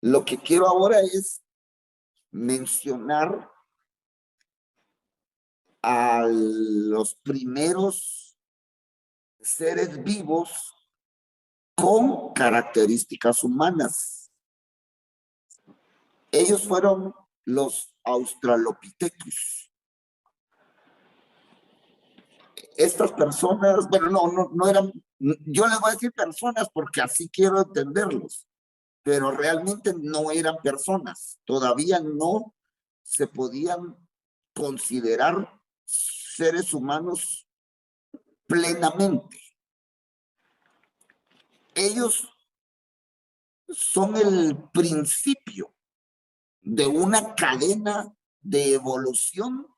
Lo que quiero ahora es mencionar a los primeros seres vivos con características humanas. Ellos fueron los Australopithecus. Estas personas, bueno, no eran, yo les voy a decir personas porque así quiero entenderlos, pero realmente no eran personas. Todavía no se podían considerar seres humanos plenamente. Ellos son el principio de una cadena de evolución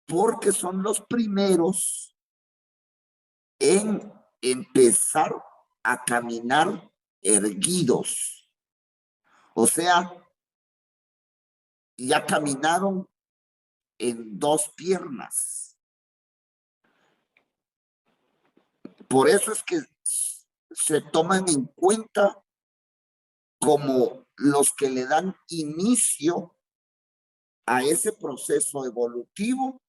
porque son los primeros en empezar a caminar erguidos. O sea, ya caminaron en dos piernas. Por eso es que se toman en cuenta como los que le dan inicio a ese proceso evolutivo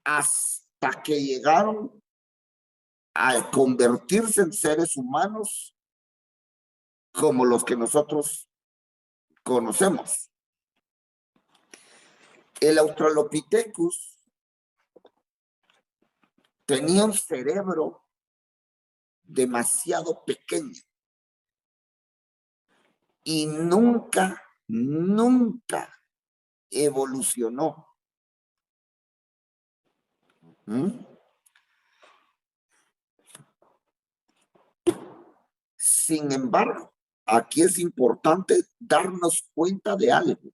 hasta que llegaron a convertirse en seres humanos como los que nosotros conocemos. El Australopithecus tenía un cerebro demasiado pequeño y nunca evolucionó. Sin embargo, aquí es importante darnos cuenta de algo.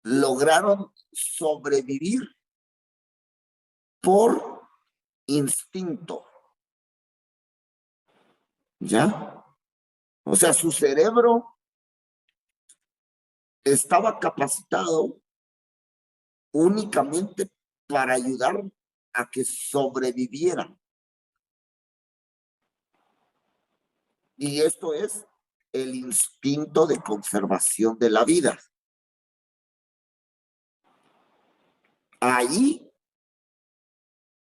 Lograron sobrevivir por instinto. ¿Ya? O sea, su cerebro estaba capacitado únicamente para ayudar a que sobrevivieran. Y esto es el instinto de conservación de la vida. Ahí,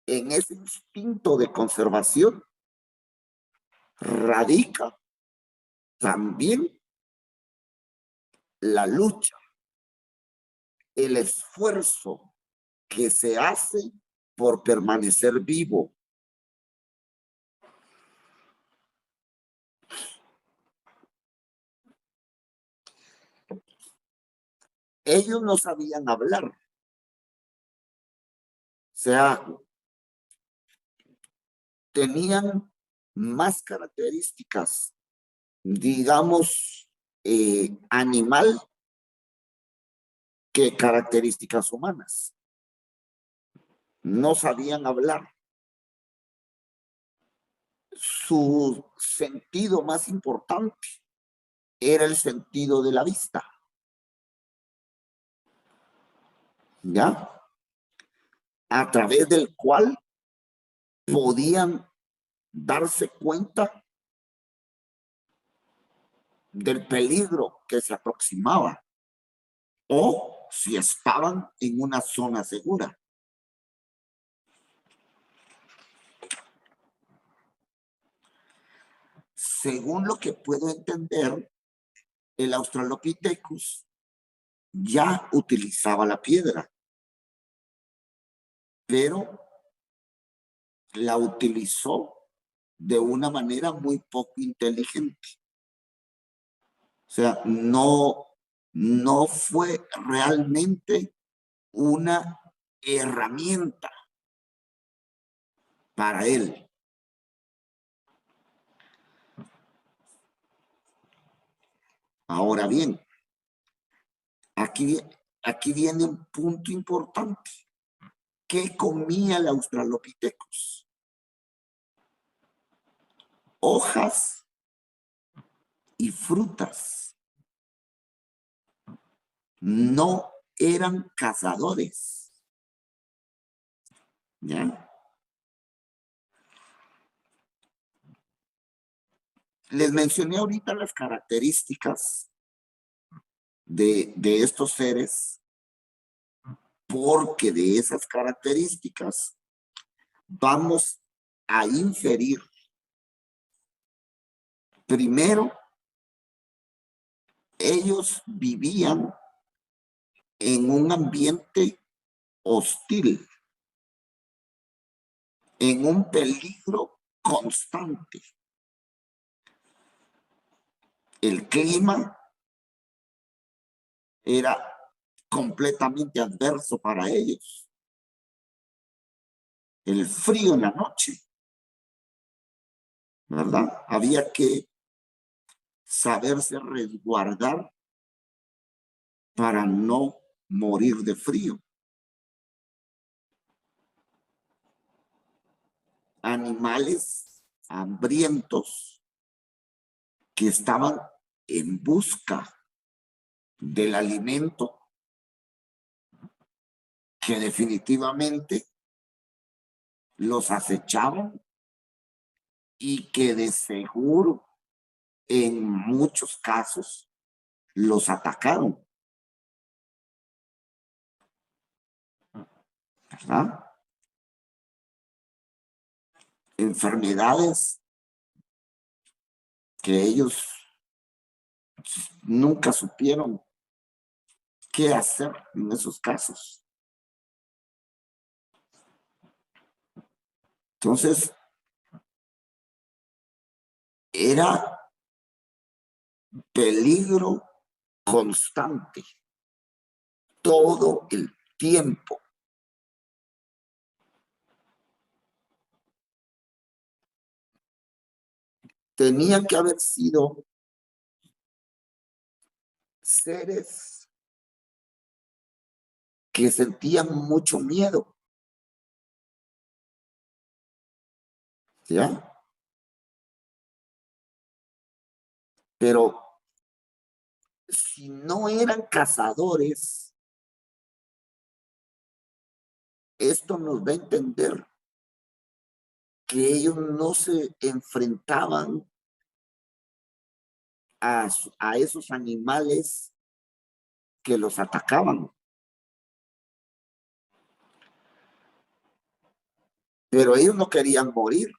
en ese instinto de conservación, radica también la lucha, el esfuerzo que se hace por permanecer vivo. Ellos no sabían hablar. O sea, tenían más características, digamos, animal que características humanas. No sabían hablar. Su sentido más importante era el sentido de la vista. ¿Ya? A través del cual podían darse cuenta del peligro que se aproximaba o si estaban en una zona segura. Según lo que puedo entender, el Australopithecus ya utilizaba la piedra, pero la utilizó de una manera muy poco inteligente. O sea, no fue realmente una herramienta para él. Ahora bien, aquí viene un punto importante. ¿Qué comía el Australopithecus? Hojas y frutas. No eran cazadores. ¿Ya? Les mencioné ahorita las características de estos seres, porque de esas características vamos a inferir primero, ellos vivían en un ambiente hostil, en un peligro constante. El clima era completamente adverso para ellos. El frío en la noche, ¿verdad? Había que saberse resguardar para no morir de frío. Animales hambrientos que estaban en busca del alimento que definitivamente los acechaban y que de seguro en muchos casos los atacaron, ¿verdad? Enfermedades que ellos nunca supieron qué hacer en esos casos. Entonces, era peligro constante todo el tiempo. Tenía que haber sido seres que sentían mucho miedo, ¿ya? Pero si no eran cazadores, esto nos da a entender que ellos no se enfrentaban a esos animales que los atacaban. Pero ellos no querían morir.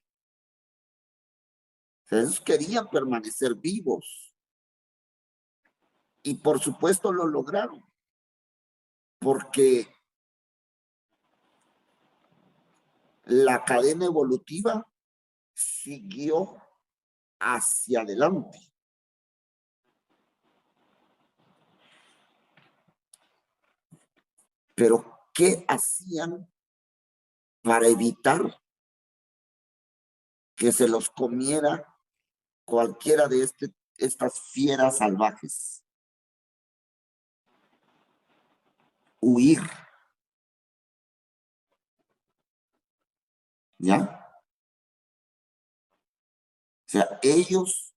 Ellos querían permanecer vivos. Y por supuesto lo lograron. Porque la cadena evolutiva siguió hacia adelante. Pero, ¿qué hacían para evitar que se los comiera cualquiera de estas fieras salvajes? Huir. ¿Ya? O sea, ellos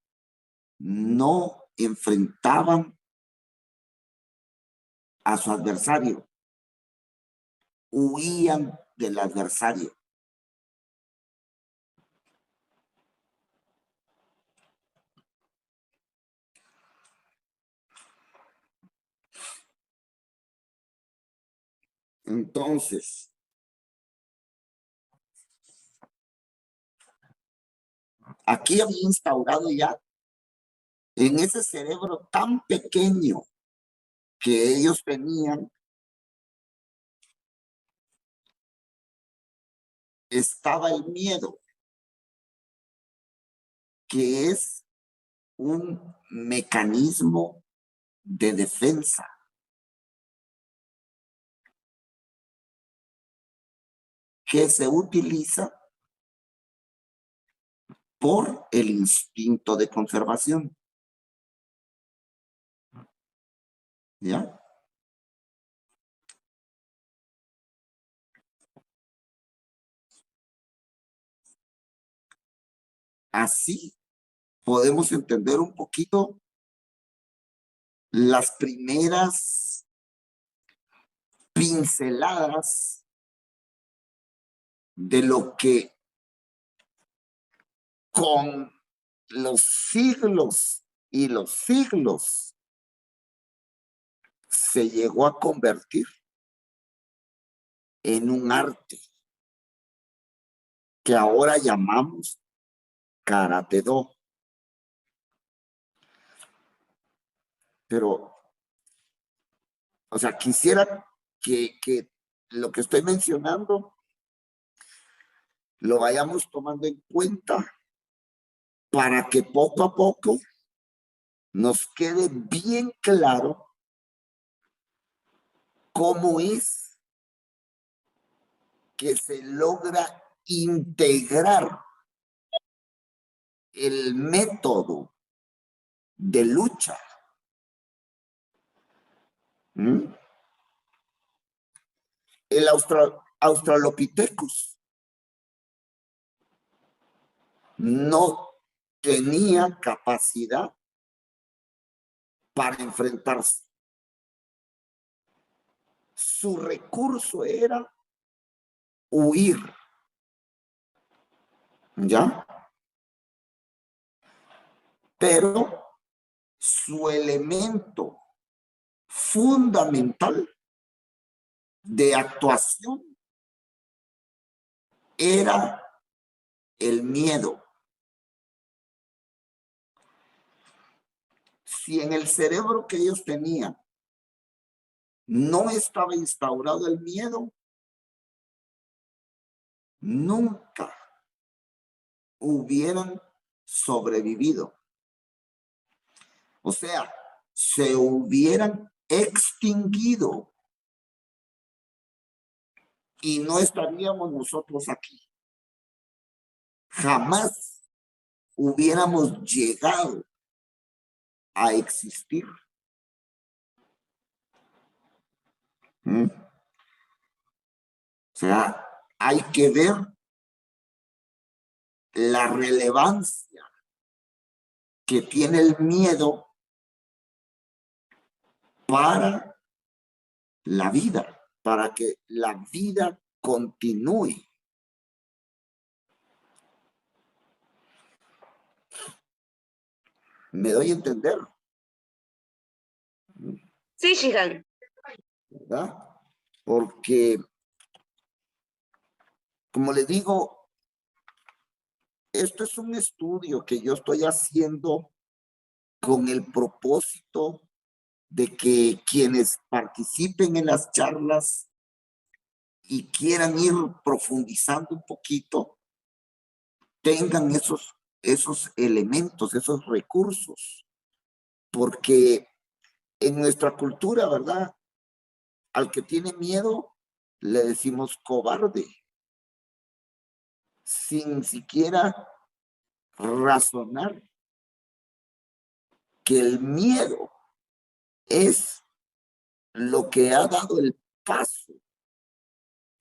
no enfrentaban a su adversario, huían del adversario. Entonces, aquí había instaurado ya en ese cerebro tan pequeño que ellos tenían, estaba el miedo, que es un mecanismo de defensa que se utiliza por el instinto de conservación. ¿Ya? Así podemos entender un poquito las primeras pinceladas de lo que con los siglos y los siglos se llegó a convertir en un arte que ahora llamamos Karate-Do. Pero, o sea, quisiera que lo que estoy mencionando lo vayamos tomando en cuenta para que poco a poco nos quede bien claro cómo es que se logra integrar el método de lucha. El Australopithecus no tenía capacidad para enfrentarse. Su recurso era huir. ¿Ya? Pero su elemento fundamental de actuación era el miedo. Si en el cerebro que ellos tenían no estaba instaurado el miedo, nunca hubieran sobrevivido. O sea, se hubieran extinguido y no estaríamos nosotros aquí. Jamás hubiéramos llegado a existir. O sea, hay que ver la relevancia que tiene el miedo para la vida, para que la vida continúe. ¿Me doy a entender? Sí, Shihan. ¿Verdad? Porque, como le digo, esto es un estudio que yo estoy haciendo con el propósito de que quienes participen en las charlas y quieran ir profundizando un poquito, tengan esos elementos, esos recursos, porque en nuestra cultura, ¿verdad? Al que tiene miedo, le decimos cobarde, sin siquiera razonar que el miedo es lo que ha dado el paso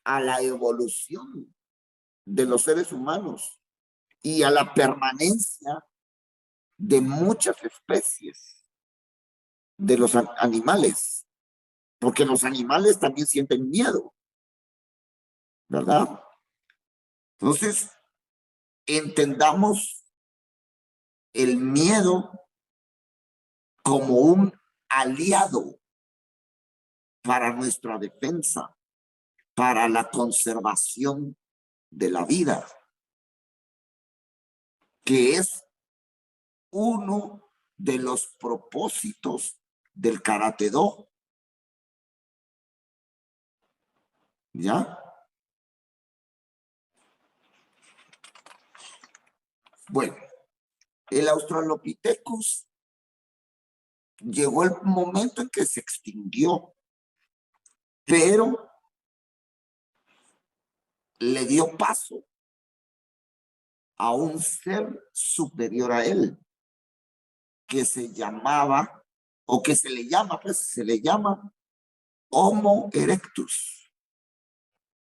a la evolución de los seres humanos y a la permanencia de muchas especies de los animales, porque los animales también sienten miedo, ¿verdad? Entonces, entendamos el miedo como un aliado para nuestra defensa, para la conservación de la vida, que es uno de los propósitos del Karate-Do. ¿Ya? Bueno, el Australopithecus llegó el momento en que se extinguió, pero le dio paso a un ser superior a él, que se llamaba, o que se le llama, pues se le llama Homo erectus.